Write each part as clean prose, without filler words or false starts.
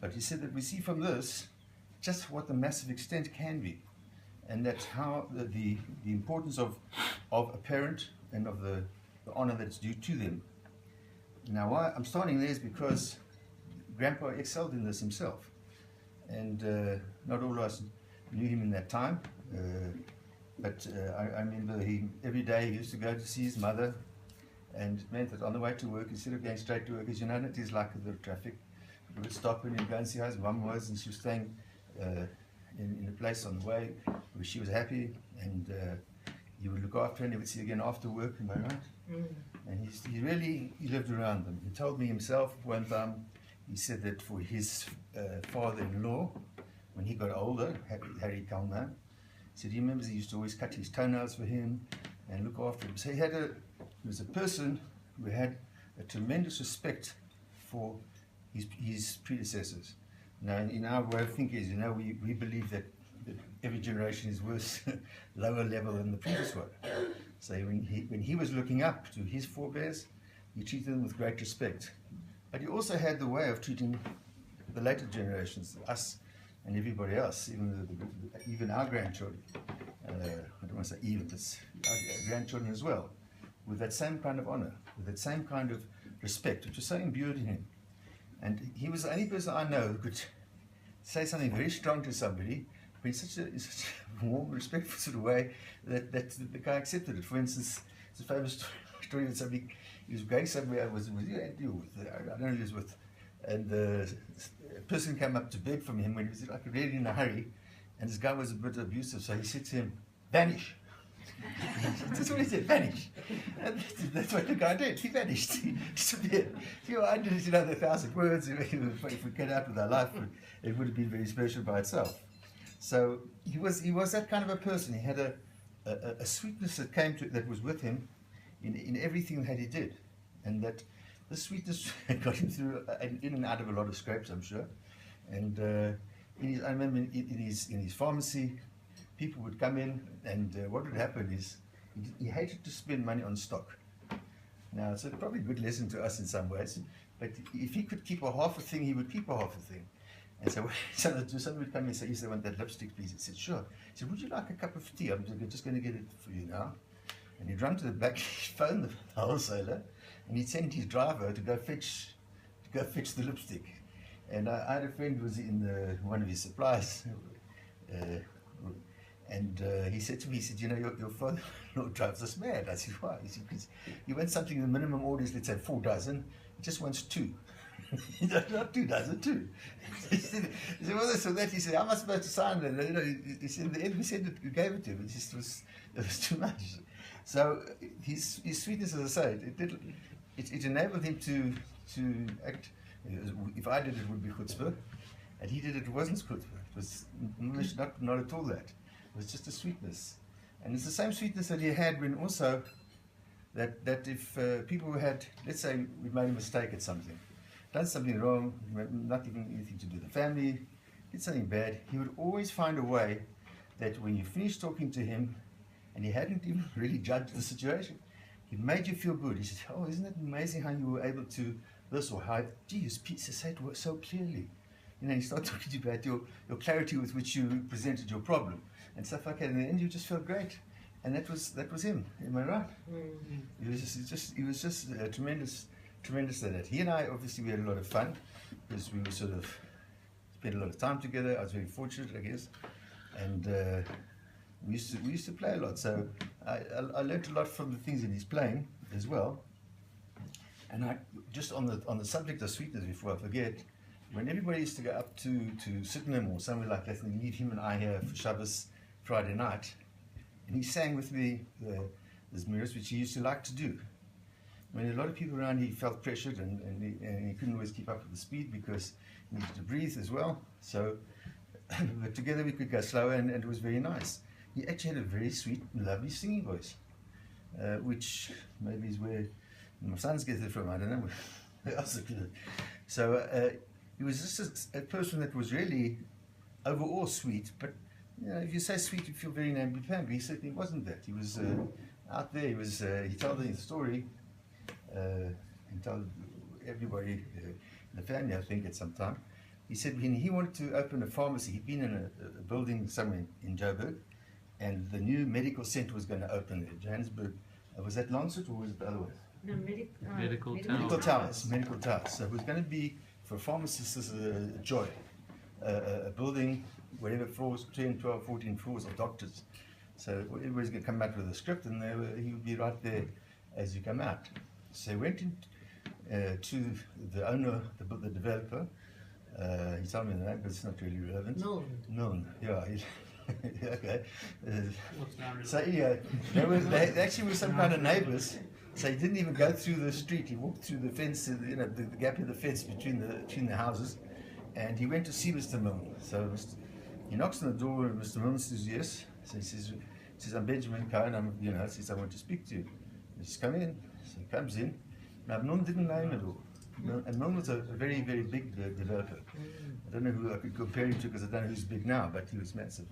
But he said that we see from this just what the massive extent can be, and that's how the importance of a parent and of the honor that's due to them. Now, why I'm starting there is because Grandpa excelled in this himself, and not all of us knew him in that time, but I remember every day he used to go to see his mother, and it meant that on the way to work, instead of going straight to work, as you know, it is like the traffic, he would stop and he'd go and see how his mum was, and she was staying in a place on the way where she was happy, and he would look after her, and he would see her again after work. Am I right? Mm. And he lived around them. He told me himself one time, he said that for his father-in-law, when he got older, Harry Kalman, he said he remembers he used to always cut his toenails for him and look after him. So he was a person who had a tremendous respect for his predecessors. Now, in our way of thinking, as you know, we believe that every generation is worse, lower level than the previous one. So when he was looking up to his forebears, he treated them with great respect. But he also had the way of treating the later generations, us and everybody else, even our grandchildren. I don't want to say even, but our grandchildren as well, with that same kind of honor, with that same kind of respect, which was so imbued in him. And he was the only person I know who could say something very strong to somebody, but in such a warm, respectful sort of way that the guy accepted it. For instance, it's a famous story that somebody, he was going somewhere, I don't know who he was with, and the person came up to beg from him when he was like really in a hurry, and this guy was a bit abusive, so he said to him, "Vanish." That's what he said, vanish. And that's what the guy did. He vanished. He disappeared. I did it in 1,000 words. If we get out with our life, it would have been very special by itself. So he was that kind of a person. He had a sweetness that was with him in everything that he did, and that the sweetness got him through in and out of a lot of scrapes, I'm sure. And I remember in his pharmacy, people would come in, and what would happen is he hated to spend money on stock. Now, it's probably a good lesson to us in some ways, but if he could keep a half a thing, he would keep a half a thing. And so somebody would come and say, "Yes, I want that lipstick, please." He said, "Sure." He said, "Would you like a cup of tea? I'm just going to get it for you now." And he'd run to the back, phone the wholesaler, and he'd send his driver to go fetch the lipstick. And I had a friend who was in one of his supplies, and he said to me, he said, "You know, your father-in-law drives us mad." I said, "Why?" He said, "Because he wants something, the minimum order is, let's say, 4 dozen. He just wants 2. Not 2 dozen, 2. He said, "Well, so that," he said, "How am I supposed to sign it?" He said, "In the end, we gave it to him. It was too much." So his sweetness, as I say, it enabled him to act. If I did it, would be chutzpah, and he did it, it wasn't chutzpah. It was not at all that. It was just a sweetness. And it's the same sweetness that he had when also, that if people had, let's say we made a mistake at something, done something wrong, not even anything to do with the family, did something bad, he would always find a way that when you finished talking to him, and he hadn't even really judged the situation, he made you feel good. He said, "Oh, isn't it amazing how you were able to this, or how, gee, you say it so clearly." You know, he started talking to you about your clarity with which you presented your problem and stuff like that. In the end, you just felt great, and that was him. Am I right? Mm-hmm. He was just tremendous at that. He and I, obviously, we had a lot of fun because we were sort of spent a lot of time together. I was very fortunate, I guess, and we used to play a lot. So I learned a lot from the things that he's playing as well. And I just on the subject of sweetness, before I forget, when everybody used to go up to Sydenham or somewhere like that, and you need him and I here for Shabbos Friday night, and he sang with me this miras, which he used to like to do. When a lot of people around, he felt pressured, and he couldn't always keep up with the speed because he needed to breathe as well. So, but together we could go slower, and it was very nice. He actually had a very sweet, lovely singing voice, which maybe is where my sons get it from. I don't know where else it is. So he was just a person that was really overall sweet. But you know, if you say sweet, you feel very namby-pamby. He certainly wasn't that. He was out there. He told the story. He told everybody in the family, I think, at some time, he said when he wanted to open a pharmacy, he'd been in a building somewhere in Joburg, and the new medical center was going to open there, Johannesburg. Was that Lancet or was it the other way? No, Medical Medical Towers. Medical Towers. So it was going to be, for pharmacists, this is a joy. A building, whatever floors, 10, 12, 14 floors of doctors. So everybody's going to come out with a script, and he would be right there as you come out. So he went in to the owner, the developer. He told me the name, but it's not really relevant. Milne, yeah. Okay. So yeah, they actually were some kind of neighbours. So he didn't even go through the street. He walked through the fence, the gap in the fence between the houses, and he went to see Mr. Milne. So he knocks on the door, and Mr. Milne says yes. So he says, "I'm Benjamin Cohen. Says I want to speak to you." He says, "Come in." So he comes in. Now Milne didn't know him at all. And Milne was a very, very big developer. I don't know who I could compare him to because I don't know who's big now, but he was massive.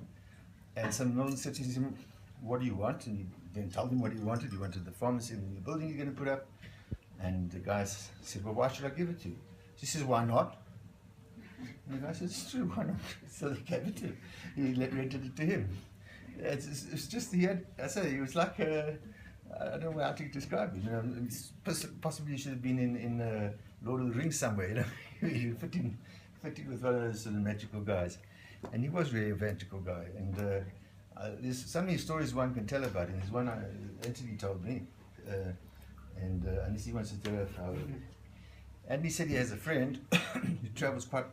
And so Milne said to him, "What do you want?" And he then told him what he wanted. He wanted the pharmacy in the building you're going to put up. And the guy said, "Well, why should I give it to you?" He says, "Why not?" And the guy says, "It's true, why not?" So they gave it to him. He rented it to him. It's just, he was like, I don't know how to describe him. Possibly he should have been in Lord of the Rings somewhere. He fit in with one of those sort of magical guys. And he was really a magical guy. And there's so many stories one can tell about him. There's one Anthony told me, and he wants to tell us how. And he said he has a friend who travels quite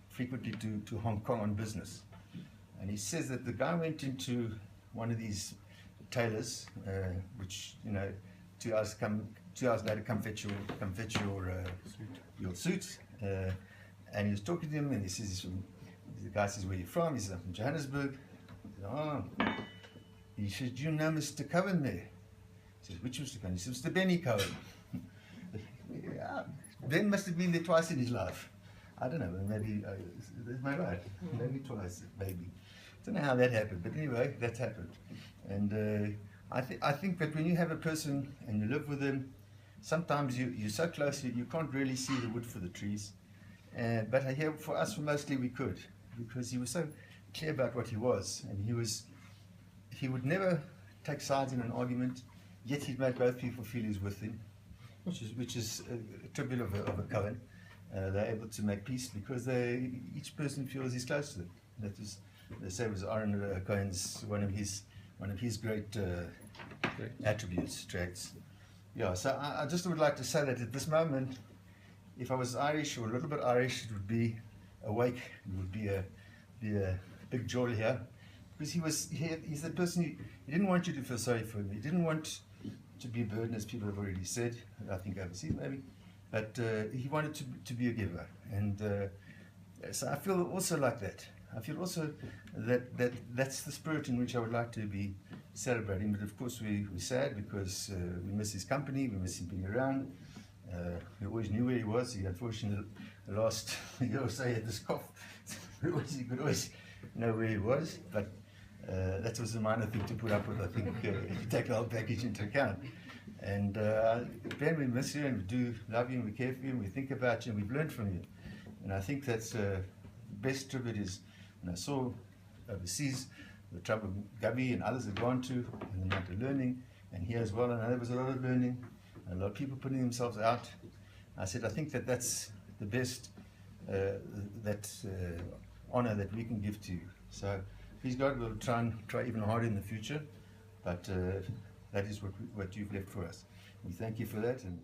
frequently to Hong Kong on business. And he says that the guy went into one of these tailors, which 2 hours later come fetch your suit. And he was talking to him, and he says the guy says, "Where are you from?" He says, "I'm from Johannesburg." He says, "Oh." He says, "Do you know Mr. Cohen there?" He says, "Which Mr. Cohen?" He says, "Mr. Benny Cohen." Yeah, Ben must have been there twice in his life. I don't know, maybe, am I right? Maybe twice, maybe. I don't know how that happened, but anyway, that's happened. And I think that when you have a person and you live with them, sometimes you're so close you can't really see the wood for the trees. But here, for us, mostly we could, because he was so clear about what he was, and he would never take sides in an argument, yet he'd make both people feel he's with him, which is a tribute of a Cohen. They're able to make peace because each person feels he's close to them. That is, they say, was Aaron Cohen's one of his great attributes, traits. Yeah. So I just would like to say that at this moment, if I was Irish or a little bit Irish, it would be awake. It would be a big joy here, because he's the person he didn't want you to feel sorry for him. He didn't want to be a burden, as people have already said. I think overseas maybe. But he wanted to be a giver, and so I feel also like that. I feel also that's the spirit in which I would like to be celebrating. But of course we're sad because we miss his company, we miss him being around. We always knew where he was. He unfortunately the last year or so he had this cough. You could always know where he was, but that was a minor thing to put up with, I think, if you take the whole package into account. And Ben, we miss you, and we do love you, and we care for you, and we think about you, and we've learned from you. And I think that's the best tribute is, when I saw overseas the trouble Gabi and others have gone to, and the amount of learning, and here as well, and there was a lot of learning, and a lot of people putting themselves out. I said, I think that's the best honor that we can give to you. So, please God, we'll try even harder in the future, but that is what you've left for us. We thank you for that. And